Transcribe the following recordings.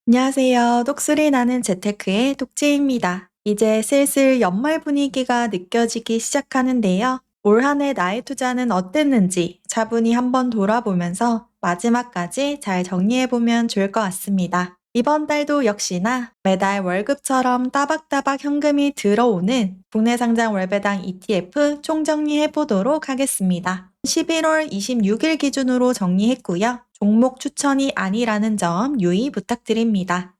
안녕하세요. 똑소리 나는 재테크의 똑재입니다. 이제 슬슬 연말 분위기가 느껴지기 시작하는데요. 올 한 해 나의 투자는 어땠는지 차분히 한번 돌아보면서 마지막까지 잘 정리해보면 좋을 것 같습니다. 이번 달도 역시나 매달 월급처럼 따박따박 현금이 들어오는 국내 상장 월배당 ETF 총정리해보도록 하겠습니다. 11월 26일 기준으로 정리했고요. 종목 추천이 아니라는 점 유의 부탁드립니다.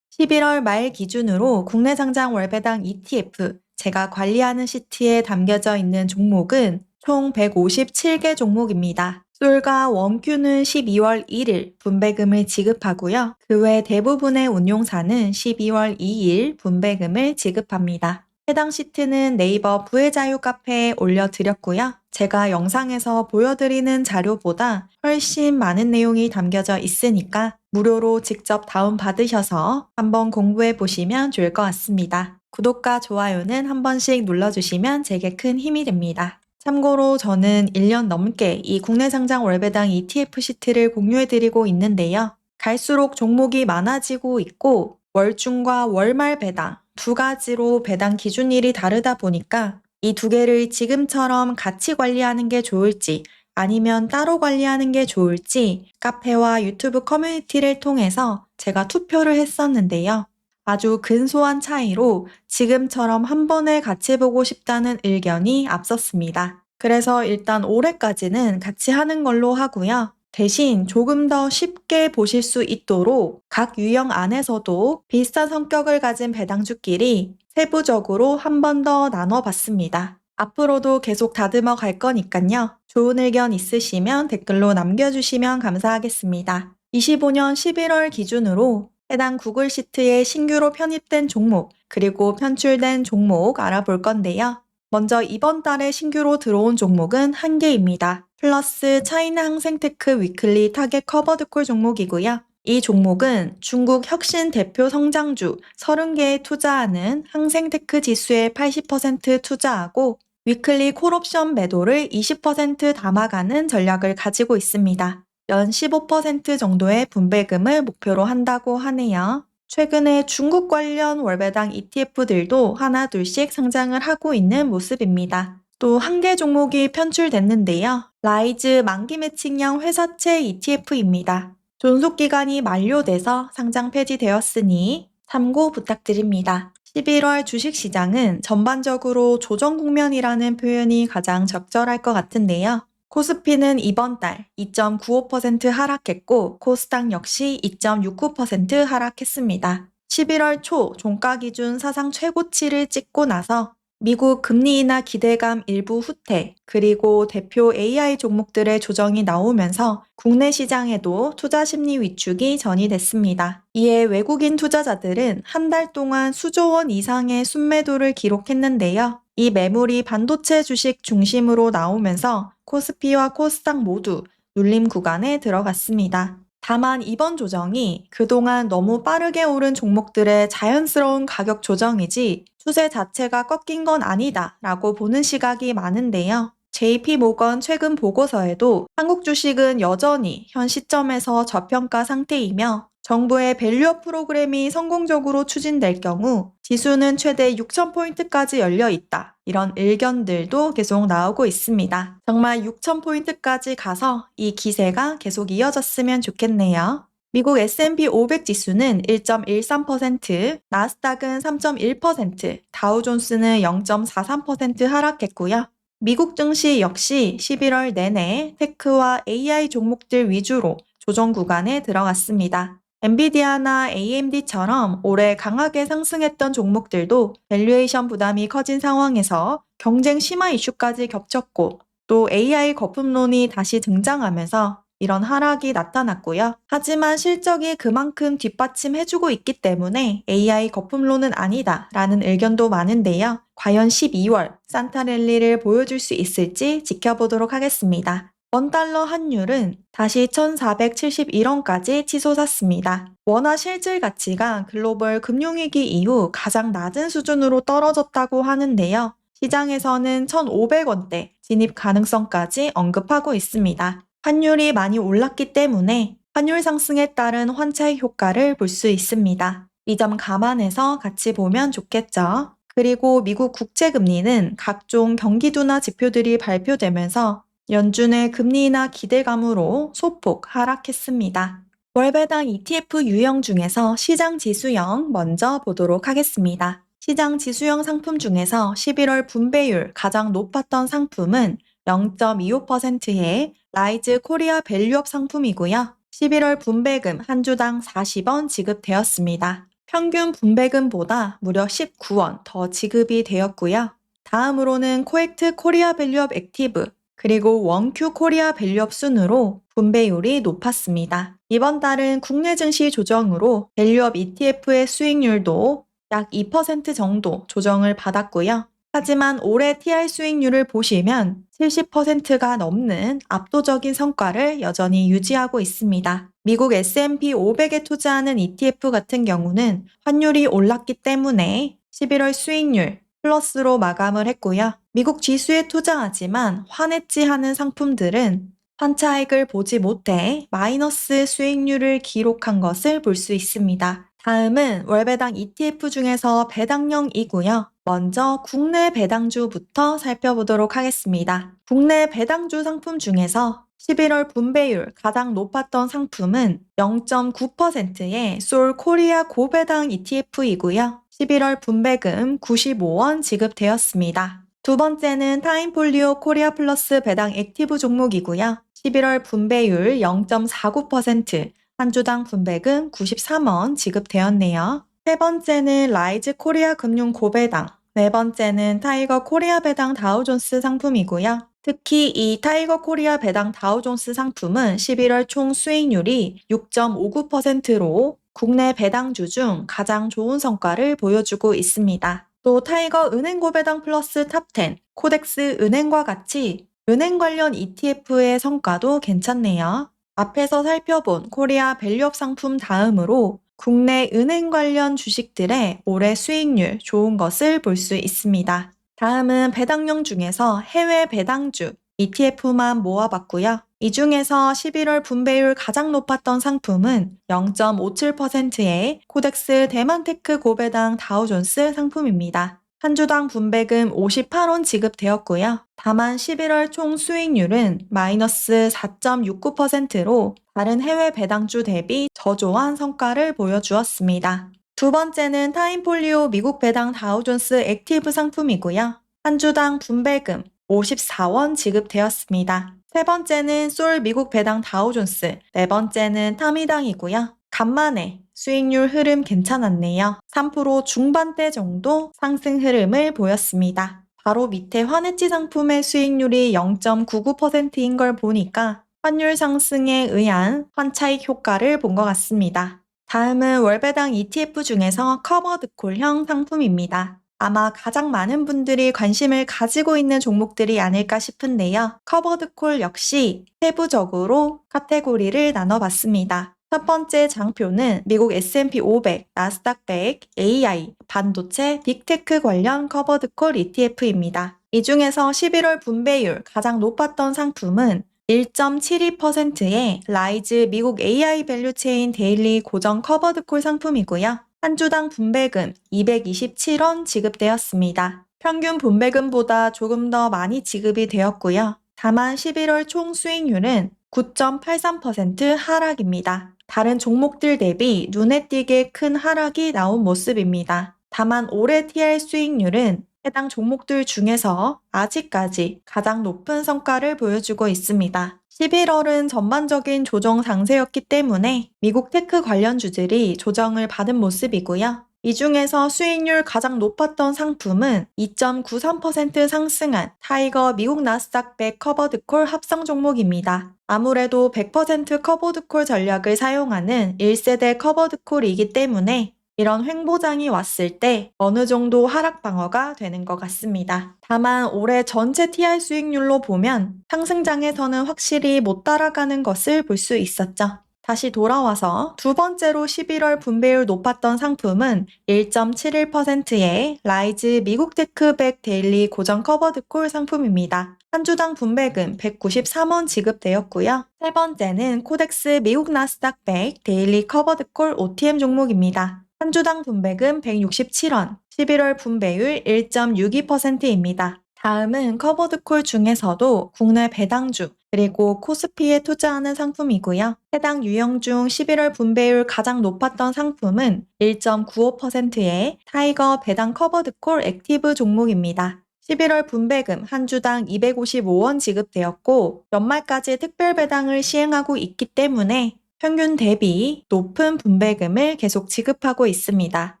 11월 말 기준으로 국내 상장 월배당 ETF 제가 관리하는 시트에 담겨져 있는 종목은 총 157개 종목입니다. 솔과 웜큐는 12월 1일 분배금을 지급하고요. 그 외 대부분의 운용사는 12월 2일 분배금을 지급합니다. 해당 시트는 네이버 부의 자유 카페에 올려드렸고요. 제가 영상에서 보여드리는 자료보다 훨씬 많은 내용이 담겨져 있으니까 무료로 직접 다운받으셔서 한번 공부해 보시면 좋을 것 같습니다. 구독과 좋아요는 한 번씩 눌러주시면 제게 큰 힘이 됩니다. 참고로 저는 1년 넘게 이 국내 상장 월배당 ETF 시트를 공유해드리고 있는데요. 갈수록 종목이 많아지고 있고 월중과 월말 배당 두 가지로 배당 기준일이 다르다 보니까 이 두 개를 지금처럼 같이 관리하는 게 좋을지 아니면 따로 관리하는 게 좋을지 카페와 유튜브 커뮤니티를 통해서 제가 투표를 했었는데요. 아주 근소한 차이로 지금처럼 한 번에 같이 보고 싶다는 의견이 앞섰습니다. 그래서 일단 올해까지는 같이 하는 걸로 하고요. 대신 조금 더 쉽게 보실 수 있도록 각 유형 안에서도 비슷한 성격을 가진 배당주끼리 세부적으로 한 번 더 나눠봤습니다. 앞으로도 계속 다듬어 갈 거니까요. 좋은 의견 있으시면 댓글로 남겨주시면 감사하겠습니다. 25년 11월 기준으로 해당 구글 시트에 신규로 편입된 종목, 그리고 편출된 종목 알아볼 건데요. 먼저 이번 달에 신규로 들어온 종목은 한 개입니다. 플러스 차이나 항생테크 위클리 타겟 커버드콜 종목이고요. 이 종목은 중국 혁신 대표 성장주 30개에 투자하는 항생테크 지수에 80% 투자하고 위클리 콜옵션 매도를 20% 담아가는 전략을 가지고 있습니다. 연 15% 정도의 분배금을 목표로 한다고 하네요. 최근에 중국 관련 월배당 ETF들도 하나 둘씩 상장을 하고 있는 모습입니다. 또 한 개 종목이 편출됐는데요. 라이즈 만기 매칭형 회사채 ETF입니다. 존속기간이 만료돼서 상장 폐지되었으니 참고 부탁드립니다. 11월 주식시장은 전반적으로 조정 국면이라는 표현이 가장 적절할 것 같은데요. 코스피는 이번 달 2.95% 하락했고 코스닥 역시 2.69% 하락했습니다. 11월 초 종가 기준 사상 최고치를 찍고 나서 미국 금리 인하 기대감 일부 후퇴, 그리고 대표 AI 종목들의 조정이 나오면서 국내 시장에도 투자 심리 위축이 전이됐습니다. 이에 외국인 투자자들은 한 달 동안 수조 원 이상의 순매도를 기록했는데요. 이 매물이 반도체 주식 중심으로 나오면서 코스피와 코스닥 모두 눌림 구간에 들어갔습니다. 다만 이번 조정이 그동안 너무 빠르게 오른 종목들의 자연스러운 가격 조정이지 추세 자체가 꺾인 건 아니다 라고 보는 시각이 많은데요. JP모건 최근 보고서에도 한국 주식은 여전히 현 시점에서 저평가 상태이며 정부의 밸류업 프로그램이 성공적으로 추진될 경우 지수는 최대 6,000포인트까지 열려 있다. 이런 의견들도 계속 나오고 있습니다. 정말 6,000포인트까지 가서 이 기세가 계속 이어졌으면 좋겠네요. 미국 S&P 500 지수는 1.13%, 나스닥은 3.1%, 다우존스는 0.43% 하락했고요. 미국 증시 역시 11월 내내 테크와 AI 종목들 위주로 조정 구간에 들어갔습니다. 엔비디아나 AMD처럼 올해 강하게 상승했던 종목들도 밸류에이션 부담이 커진 상황에서 경쟁 심화 이슈까지 겹쳤고 또 AI 거품론이 다시 등장하면서 이런 하락이 나타났고요. 하지만 실적이 그만큼 뒷받침해주고 있기 때문에 AI 거품론은 아니다 라는 의견도 많은데요. 과연 12월 산타랠리를 보여줄 수 있을지 지켜보도록 하겠습니다. 원달러 환율은 다시 1,471원까지 치솟았습니다. 원화 실질 가치가 글로벌 금융위기 이후 가장 낮은 수준으로 떨어졌다고 하는데요. 시장에서는 1,500원대 진입 가능성까지 언급하고 있습니다. 환율이 많이 올랐기 때문에 환율 상승에 따른 환차익 효과를 볼 수 있습니다. 이 점 감안해서 같이 보면 좋겠죠. 그리고 미국 국채금리는 각종 경기 둔화 지표들이 발표되면서 연준의 금리 인하 기대감으로 소폭 하락했습니다. 월배당 ETF 유형 중에서 시장 지수형 먼저 보도록 하겠습니다. 시장 지수형 상품 중에서 11월 분배율 가장 높았던 상품은 0.25%의 라이즈 코리아 밸류업 상품이고요. 11월 분배금 한 주당 40원 지급되었습니다. 평균 분배금보다 무려 19원 더 지급이 되었고요. 다음으로는 코엑트 코리아 밸류업 액티브 그리고 원큐 코리아 밸류업 순으로 분배율이 높았습니다. 이번 달은 국내 증시 조정으로 밸류업 ETF의 수익률도 약 2% 정도 조정을 받았고요. 하지만 올해 TI 수익률을 보시면 70%가 넘는 압도적인 성과를 여전히 유지하고 있습니다. 미국 S&P 500에 투자하는 ETF 같은 경우는 환율이 올랐기 때문에 11월 수익률 플러스로 마감을 했고요. 미국 지수에 투자하지만 환해지 하는 상품들은 환차익을 보지 못해 마이너스 수익률을 기록한 것을 볼 수 있습니다. 다음은 월배당 ETF 중에서 배당형이고요. 먼저 국내 배당주부터 살펴보도록 하겠습니다. 국내 배당주 상품 중에서 11월 분배율 가장 높았던 상품은 0.9%의 솔 코리아 고배당 ETF이고요. 11월 분배금 95원 지급되었습니다. 두 번째는 타임폴리오 코리아 플러스 배당 액티브 종목이고요. 11월 분배율 0.49%, 한 주당 분배금 93원 지급되었네요. 세 번째는 라이즈 코리아 금융 고배당, 네 번째는 타이거 코리아 배당 다우존스 상품이고요. 특히 이 타이거 코리아 배당 다우존스 상품은 11월 총 수익률이 6.59%로 국내 배당주 중 가장 좋은 성과를 보여주고 있습니다. 또 타이거 은행 고배당 플러스 탑10, 코덱스 은행과 같이 은행 관련 ETF의 성과도 괜찮네요. 앞에서 살펴본 코리아 밸류업 상품 다음으로 국내 은행 관련 주식들의 올해 수익률 좋은 것을 볼 수 있습니다. 다음은 배당형 중에서 해외 배당주 ETF만 모아봤고요. 이 중에서 11월 분배율 가장 높았던 상품은 0.57%의 코덱스 대만테크 고배당 다우존스 상품입니다. 한 주당 분배금 58원 지급되었고요. 다만 11월 총 수익률은 마이너스 4.69%로 다른 해외 배당주 대비 저조한 성과를 보여주었습니다. 두 번째는 타임폴리오 미국 배당 다우존스 액티브 상품이고요. 한 주당 분배금 54원 지급되었습니다. 세 번째는 솔 미국 배당 다우존스, 네 번째는 타미당이고요. 간만에 수익률 흐름 괜찮았네요. 3% 중반대 정도 상승 흐름을 보였습니다. 바로 밑에 환해지 상품의 수익률이 0.99%인 걸 보니까 환율 상승에 의한 환차익 효과를 본 것 같습니다. 다음은 월배당 ETF 중에서 커버드콜형 상품입니다. 아마 가장 많은 분들이 관심을 가지고 있는 종목들이 아닐까 싶은데요. 커버드콜 역시 세부적으로 카테고리를 나눠봤습니다. 첫 번째 장표는 미국 S&P 500, 나스닥 100, AI, 반도체, 빅테크 관련 커버드콜 ETF입니다. 이 중에서 11월 분배율 가장 높았던 상품은 1.72%의 라이즈 미국 AI 밸류체인 데일리 고정 커버드콜 상품이고요. 한 주당 분배금 227원 지급되었습니다. 평균 분배금보다 조금 더 많이 지급이 되었고요. 다만 11월 총 수익률은 9.83% 하락입니다. 다른 종목들 대비 눈에 띄게 큰 하락이 나온 모습입니다. 다만 올해 TR 수익률은 해당 종목들 중에서 아직까지 가장 높은 성과를 보여주고 있습니다. 11월은 전반적인 조정 상세였기 때문에 미국 테크 관련주들이 조정을 받은 모습이고요. 이 중에서 수익률 가장 높았던 상품은 2.93% 상승한 타이거 미국 나스닥 100 커버드콜 합성 종목입니다. 아무래도 100% 커버드콜 전략을 사용하는 1세대 커버드콜이기 때문에 이런 횡보장이 왔을 때 어느 정도 하락 방어가 되는 것 같습니다. 다만 올해 전체 TR 수익률로 보면 상승장에서는 확실히 못 따라가는 것을 볼 수 있었죠. 다시 돌아와서 두 번째로 11월 분배율 높았던 상품은 1.71%의 라이즈 미국 테크 100 데일리 고정 커버드콜 상품입니다. 한 주당 분배금 193원 지급되었고요. 세 번째는 코덱스 미국 나스닥 100 데일리 커버드콜 OTM 종목입니다. 한 주당 분배금 167원, 11월 분배율 1.62%입니다. 다음은 커버드콜 중에서도 국내 배당주, 그리고 코스피에 투자하는 상품이고요. 해당 유형 중 11월 분배율 가장 높았던 상품은 1.95%의 타이거 배당 커버드콜 액티브 종목입니다. 11월 분배금 한 주당 255원 지급되었고 연말까지 특별 배당을 시행하고 있기 때문에 평균 대비 높은 분배금을 계속 지급하고 있습니다.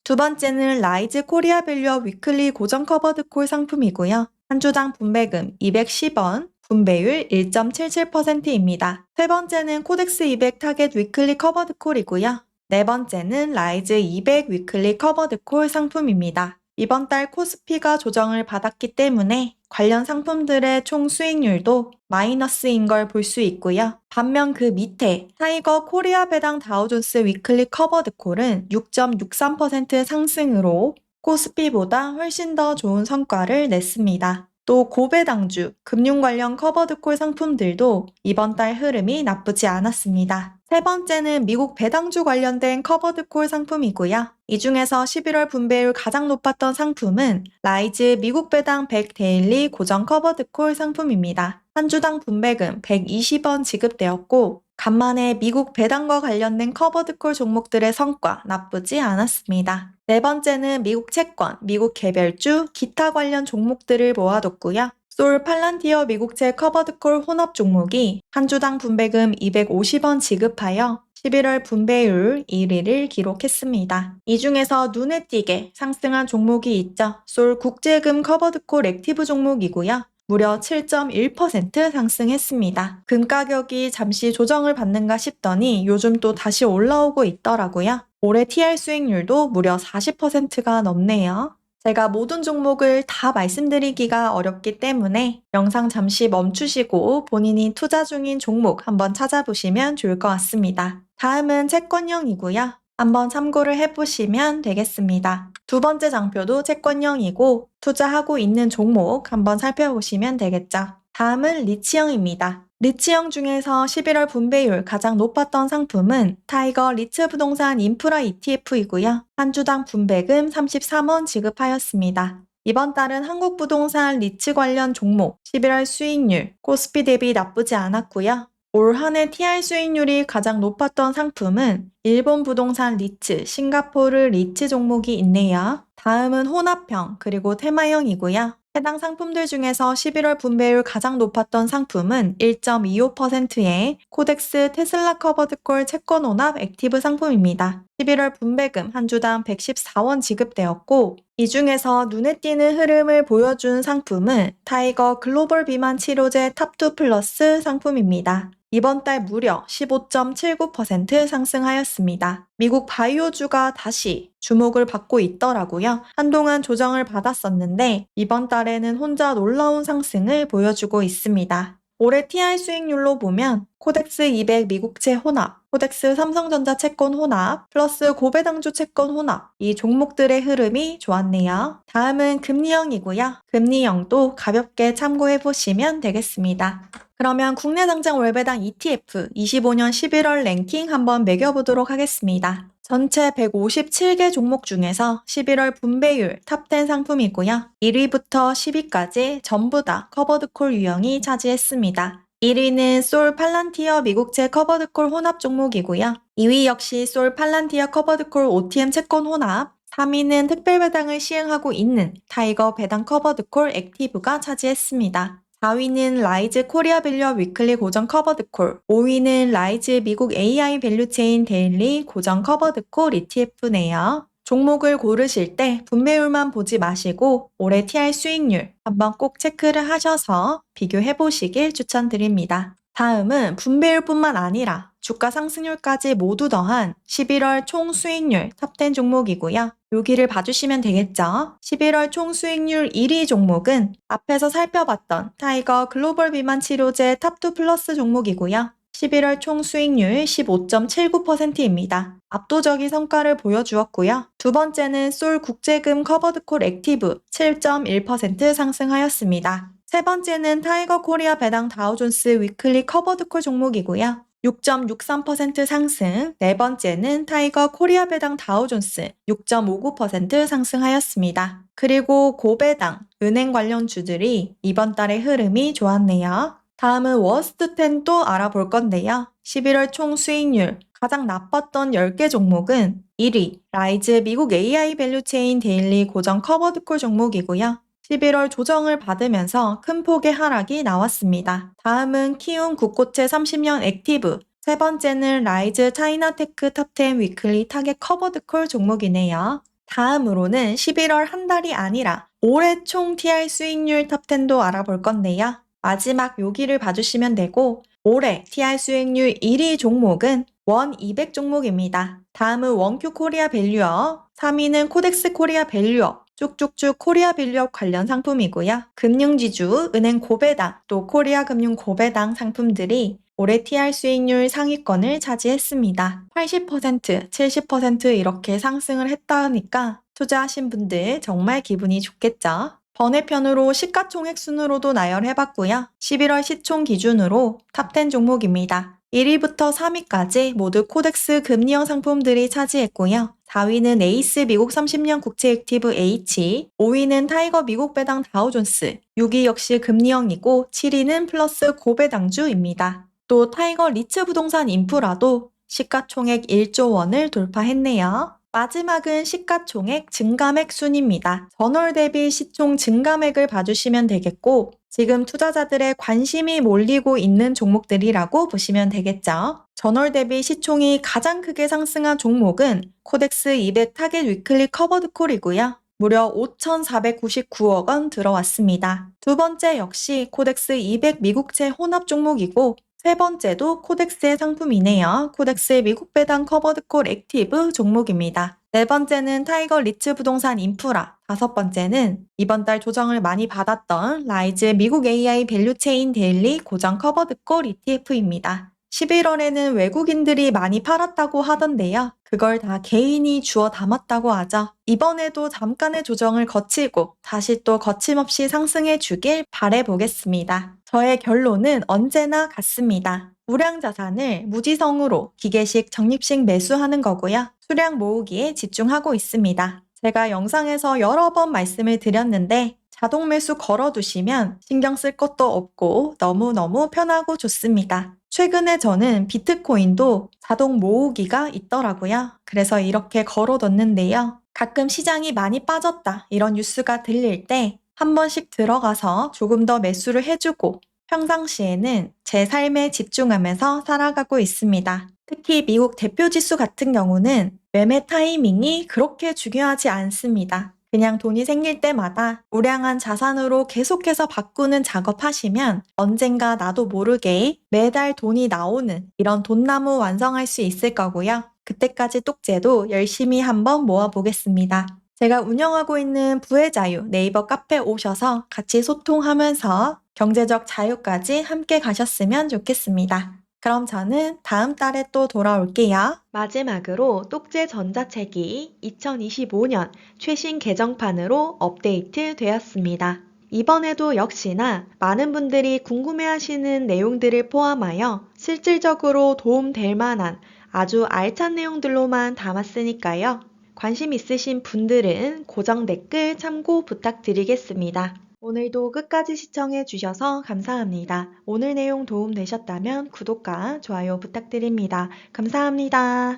두 번째는 라이즈 코리아 밸류업 위클리 고정 커버드콜 상품이고요. 한 주당 분배금 210원, 분배율 1.77%입니다. 세 번째는 코덱스 200 타겟 위클리 커버드콜이고요. 네 번째는 라이즈 200 위클리 커버드콜 상품입니다. 이번 달 코스피가 조정을 받았기 때문에 관련 상품들의 총 수익률도 마이너스인 걸 볼 수 있고요. 반면 그 밑에 타이거 코리아 배당 다우존스 위클리 커버드콜은 6.63% 상승으로 코스피보다 훨씬 더 좋은 성과를 냈습니다. 또 고배당주, 금융 관련 커버드콜 상품들도 이번 달 흐름이 나쁘지 않았습니다. 세 번째는 미국 배당주 관련된 커버드콜 상품이고요. 이 중에서 11월 분배율 가장 높았던 상품은 라이즈 미국 배당 100 데일리 고정 커버드콜 상품입니다. 한 주당 분배금 120원 지급되었고 간만에 미국 배당과 관련된 커버드콜 종목들의 성과 나쁘지 않았습니다. 네 번째는 미국 채권, 미국 개별주, 기타 관련 종목들을 모아뒀고요. 솔 팔란티어 미국채 커버드콜 혼합 종목이 한 주당 분배금 250원 지급하여 11월 분배율 1위를 기록했습니다. 이 중에서 눈에 띄게 상승한 종목이 있죠. 솔 국제금 커버드콜 액티브 종목이고요. 무려 7.1% 상승했습니다. 금 가격이 잠시 조정을 받는가 싶더니 요즘 또 다시 올라오고 있더라고요. 올해 TR 수익률도 무려 40%가 넘네요. 제가 모든 종목을 다 말씀드리기가 어렵기 때문에 영상 잠시 멈추시고 본인이 투자 중인 종목 한번 찾아보시면 좋을 것 같습니다. 다음은 채권형이고요. 한번 참고를 해보시면 되겠습니다. 두 번째 장표도 채권형이고 투자하고 있는 종목 한번 살펴보시면 되겠죠. 다음은 리츠형입니다. 리츠형 중에서 11월 분배율 가장 높았던 상품은 타이거 리츠 부동산 인프라 ETF이고요. 한 주당 분배금 33원 지급하였습니다. 이번 달은 한국 부동산 리츠 관련 종목 11월 수익률 코스피 대비 나쁘지 않았고요. 올 한 해 TR 수익률이 가장 높았던 상품은 일본 부동산 리츠, 싱가포르 리츠 종목이 있네요. 다음은 혼합형 그리고 테마형이고요. 해당 상품들 중에서 11월 분배율 가장 높았던 상품은 1.25%의 코덱스 테슬라 커버드콜 채권 혼합 액티브 상품입니다. 11월 분배금 한 주당 114원 지급되었고 이 중에서 눈에 띄는 흐름을 보여준 상품은 타이거 글로벌 비만 치료제 탑2 플러스 상품입니다. 이번 달 무려 15.79% 상승하였습니다. 미국 바이오주가 다시 주목을 받고 있더라고요. 한동안 조정을 받았었는데 이번 달에는 혼자 놀라운 상승을 보여주고 있습니다. 올해 TR 수익률로 보면 코덱스 200 미국채 혼합, 코덱스 삼성전자 채권 혼합, 플러스 고배당주 채권 혼합 이 종목들의 흐름이 좋았네요. 다음은 금리형이고요. 금리형도 가볍게 참고해 보시면 되겠습니다. 그러면 국내 당장 월배당 ETF 25년 11월 랭킹 한번 매겨보도록 하겠습니다. 전체 157개 종목 중에서 11월 분배율 탑10 상품이고요. 1위부터 10위까지 전부 다 커버드콜 유형이 차지했습니다. 1위는 솔 팔란티어 미국채 커버드콜 혼합 종목이고요. 2위 역시 솔 팔란티어 커버드콜 OTM 채권 혼합, 3위는 특별배당을 시행하고 있는 타이거 배당 커버드콜 액티브가 차지했습니다. 4위는 라이즈 코리아 밸류업 위클리 고정 커버드콜, 5위는 라이즈 미국 AI 밸류체인 데일리 고정 커버드콜 ETF네요. 종목을 고르실 때 분배율만 보지 마시고 올해 TR 수익률 한번 꼭 체크를 하셔서 비교해 보시길 추천드립니다. 다음은 분배율뿐만 아니라 주가 상승률까지 모두 더한 11월 총 수익률 탑10 종목이고요. 여기를 봐주시면 되겠죠. 11월 총 수익률 1위 종목은 앞에서 살펴봤던 타이거 글로벌 비만 치료제 탑2 플러스 종목이고요. 11월 총 수익률 15.79%입니다. 압도적인 성과를 보여주었고요. 두 번째는 솔 국제금 커버드콜 액티브 7.1% 상승하였습니다. 세 번째는 타이거 코리아 배당 다우존스 위클리 커버드콜 종목이고요. 6.63% 상승. 네 번째는 타이거 코리아 배당 다우존스 6.59% 상승하였습니다. 그리고 고배당, 은행 관련 주들이 이번 달의 흐름이 좋았네요. 다음은 워스트 10도 알아볼 건데요. 11월 총 수익률 가장 나빴던 10개 종목은 1위 라이즈 미국 AI 밸류체인 데일리 고정 커버드콜 종목이고요. 11월 조정을 받으면서 큰 폭의 하락이 나왔습니다. 다음은 키움 국고채 30년 액티브, 세 번째는 라이즈 차이나테크 탑10 위클리 타겟 커버드콜 종목이네요. 다음으로는 11월 한 달이 아니라 올해 총 TR 수익률 탑10도 알아볼 건데요. 마지막 여기를 봐주시면 되고 올해 TR 수익률 1위 종목은 원 200 종목입니다. 다음은 원큐 코리아 밸류업, 3위는 코덱스 코리아 밸류업, 쭉쭉쭉 코리아 밸류업 관련 상품이고요. 금융지주, 은행 고배당, 또 코리아 금융 고배당 상품들이 올해 TR 수익률 상위권을 차지했습니다. 80%, 70% 이렇게 상승을 했다니까 투자하신 분들 정말 기분이 좋겠죠? 번외편으로 시가총액 순으로도 나열해봤고요. 11월 시총 기준으로 탑10 종목입니다. 1위부터 3위까지 모두 코덱스 금리형 상품들이 차지했고요. 4위는 에이스 미국 30년 국채 액티브 H, 5위는 타이거 미국 배당 다우존스, 6위 역시 금리형이고 7위는 플러스 고배당주입니다. 또 타이거 리츠 부동산 인프라도 시가총액 1조 원을 돌파했네요. 마지막은 시가총액 증감액 순입니다. 전월 대비 시총 증감액을 봐주시면 되겠고 지금 투자자들의 관심이 몰리고 있는 종목들이라고 보시면 되겠죠. 전월 대비 시총이 가장 크게 상승한 종목은 코덱스 200 타겟 위클리 커버드 콜이고요. 무려 5,499억 원 들어왔습니다. 두 번째 역시 코덱스 200 미국채 혼합 종목이고 세 번째도 코덱스의 상품이네요. 코덱스 미국 배당 커버드콜 액티브 종목입니다. 네 번째는 타이거 리츠 부동산 인프라, 다섯 번째는 이번 달 조정을 많이 받았던 라이즈 미국 AI 밸류체인 데일리 고정 커버드콜 ETF입니다. 11월에는 외국인들이 많이 팔았다고 하던데요. 그걸 다 개인이 주워 담았다고 하죠. 이번에도 잠깐의 조정을 거치고 다시 또 거침없이 상승해 주길 바라보겠습니다. 저의 결론은 언제나 같습니다. 우량 자산을 무지성으로 기계식 적립식 매수하는 거고요. 수량 모으기에 집중하고 있습니다. 제가 영상에서 여러 번 말씀을 드렸는데 자동 매수 걸어두시면 신경 쓸 것도 없고 너무너무 편하고 좋습니다. 최근에 저는 비트코인도 자동 모으기가 있더라고요. 그래서 이렇게 걸어뒀는데요. 가끔 시장이 많이 빠졌다 이런 뉴스가 들릴 때 한 번씩 들어가서 조금 더 매수를 해주고 평상시에는 제 삶에 집중하면서 살아가고 있습니다. 특히 미국 대표 지수 같은 경우는 매매 타이밍이 그렇게 중요하지 않습니다. 그냥 돈이 생길 때마다 우량한 자산으로 계속해서 바꾸는 작업하시면 언젠가 나도 모르게 매달 돈이 나오는 이런 돈나무 완성할 수 있을 거고요. 그때까지 똑재도 열심히 한번 모아보겠습니다. 제가 운영하고 있는 부의 자유 네이버 카페 오셔서 같이 소통하면서 경제적 자유까지 함께 가셨으면 좋겠습니다. 그럼 저는 다음 달에 또 돌아올게요. 마지막으로 똑재 전자책이 2025년 최신 개정판으로 업데이트 되었습니다. 이번에도 역시나 많은 분들이 궁금해하시는 내용들을 포함하여 실질적으로 도움될 만한 아주 알찬 내용들로만 담았으니까요. 관심 있으신 분들은 고정 댓글 참고 부탁드리겠습니다. 오늘도 끝까지 시청해 주셔서 감사합니다. 오늘 내용 도움 되셨다면 구독과 좋아요 부탁드립니다. 감사합니다.